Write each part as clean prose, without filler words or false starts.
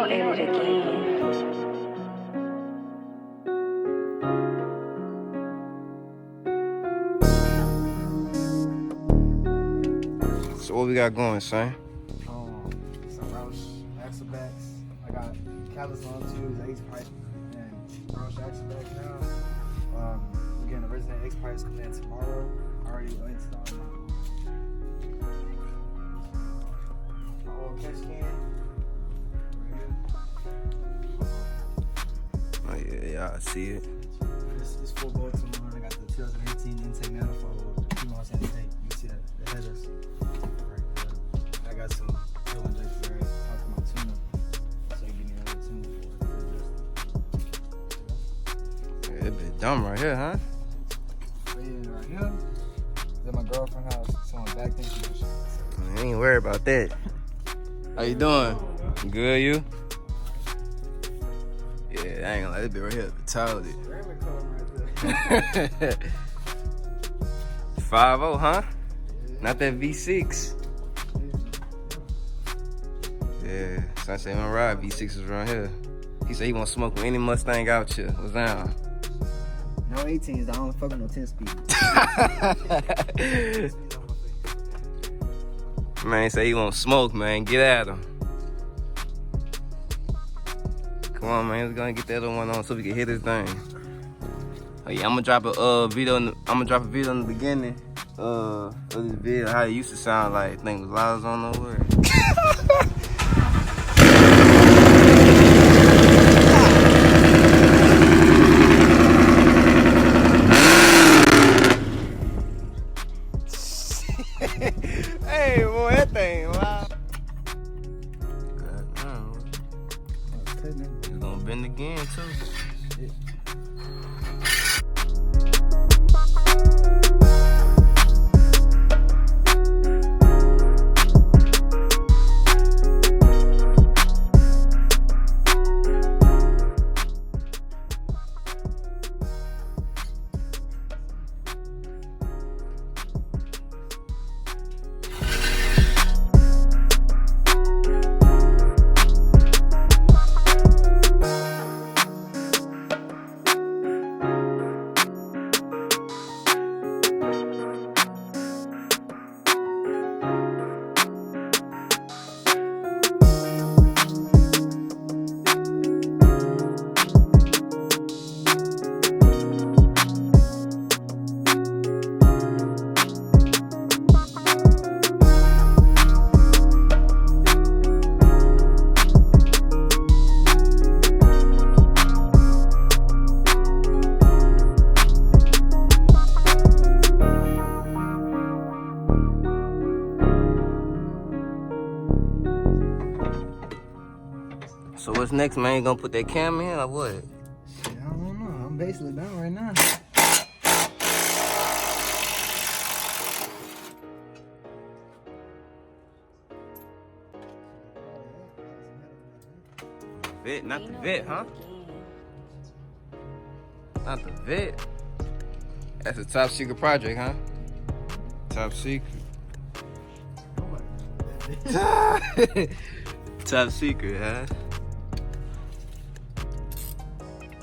know edit again. So what we got going, son? Some Roush axlebacks. I got Catless longtubes, H-pipe, and Roush axlebacks now. We're getting the Resident X-pipes coming in tomorrow. I already installed my oil catch can. Oh yeah, I see it. This full bolt to mine. I got the 2018 intake manifold, pmas intake. You see the headers right there. I got some fuel injectors right top of my tuner, so you give me another tuner for it. Yeah, it bit dumb right here, huh? Yeah, right here. It's at my girlfriend's house. Someone backed into this shit. I ain't worried about that. How you doing? Good, you? Yeah, I ain't gonna lie, this bit right here, retarded. Ceramic color right there. 5.0, huh? Not that V6. Yeah, son said, man, ride V6s around here. He said he won't smoke with any Mustang out here. What's down? No 18s, I don't fuck with no 10 speed. Man, he said he won't smoke, man. Get at him. Come on, man. We're gonna get that other one on so we can hit this thing. Oh yeah, I'm gonna drop a video. I'm gonna drop a video in the beginning of this video how it used to sound like. I think it was loud on nowhere. Hey, boy, that thing loud. God, man. It's gonna bend again too. So what's next, man? You gonna put that cam in or what? Shit, I don't know. I'm basically done right now. Vet, not the vet, huh? Not the vet. That's a top secret project, huh? Top secret. Top secret, huh?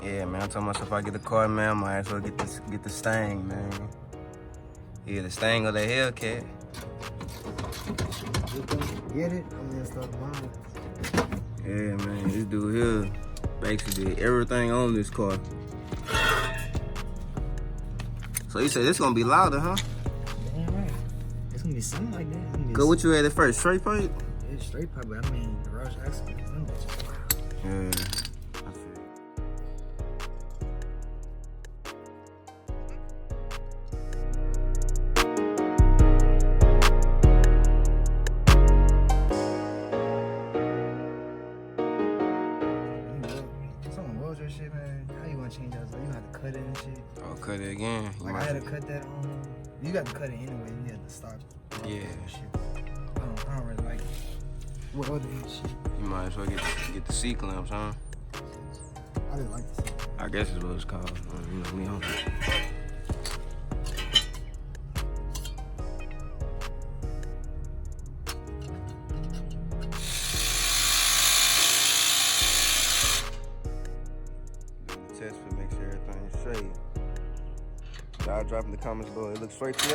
Yeah, man, I told myself if I get the car, man, I might as well get the Stang, man. Yeah, the Stang or the Hellcat. Get it and then start buying. Yeah, man, this dude here basically did everything on this car. So you said this gonna be louder, huh? Damn right. It's gonna be something like that. Go, what you had at first? Straight pipe? It's straight pipe, but I mean, the Roush axlebacks, them bitches, wow. Yeah. Shit, man. How you gonna change that? So you have to cut it and shit. I'll cut it again. Like I had to cut that you got to cut it anyway. You had to stop. Yeah. Shit. I don't really like it. What other shit? You might as well get the C clamps, huh? I didn't like this. I guess is what it's called. You know me, huh? drop in the comments below. It looks straight to y'all.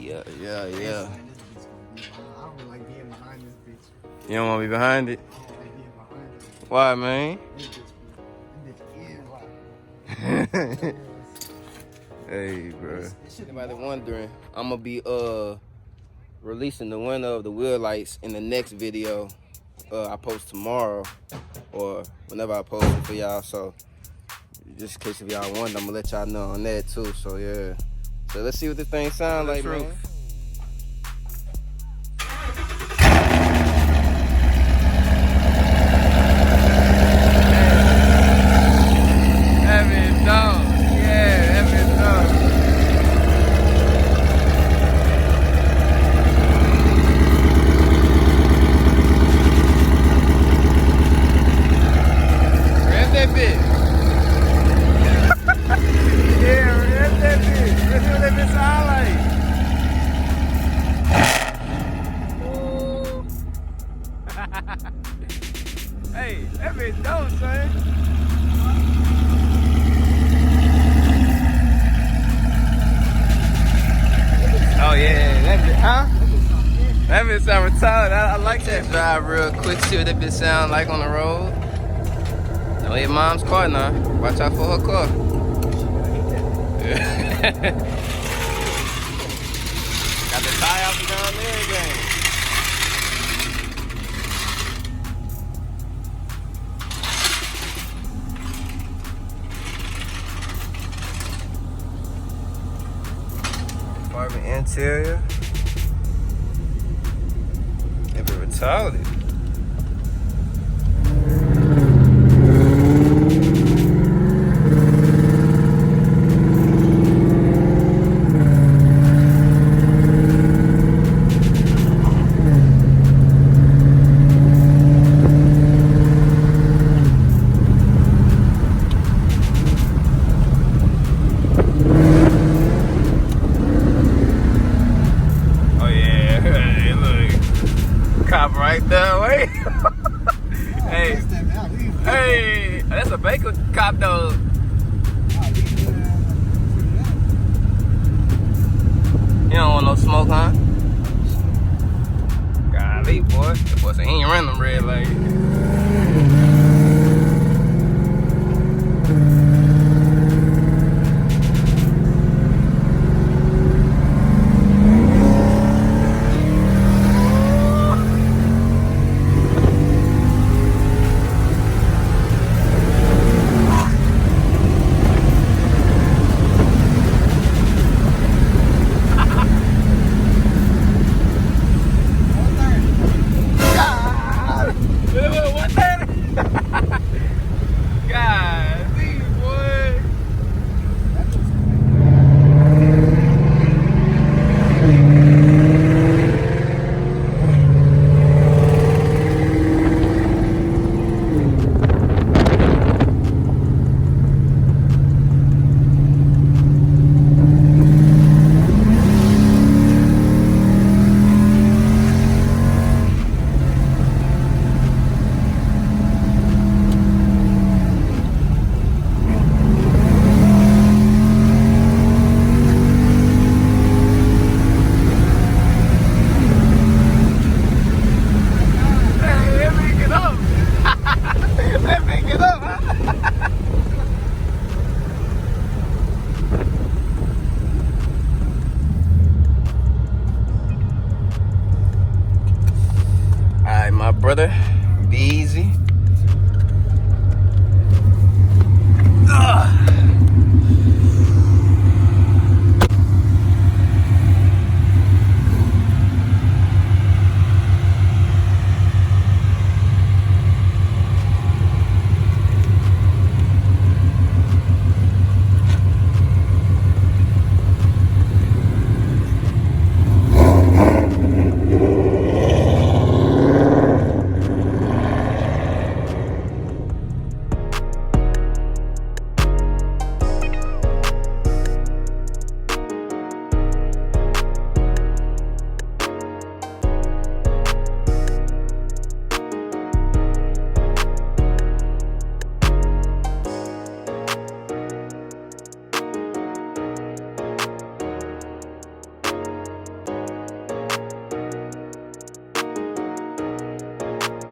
Yeah. I don't like being behind this bitch. You don't want to be behind it? I don't like being behind it. Why, man? This bitch Hey, bro. Anybody wondering, I'm gonna be releasing the winner of the wheel lights in the next video I post tomorrow or whenever I post it for y'all. So just in case if y'all wonder, I'm gonna let y'all know on that too. So yeah. So let's see what this thing sounds like, man. Hey, that bitch don't, son. Oh yeah, that bitch, huh? That bitch sound retarded. I like that. Drive real quick, see what that bitch sound like on the road. Don't hit mom's car now. Watch out for her car. Got the tie out down there again. Apartment interior. It be retarded. Cop right there, wait. Hey, that's a Baker cop though. You don't want no smoke, huh? Golly, boy. That boy said he ain't run them red light.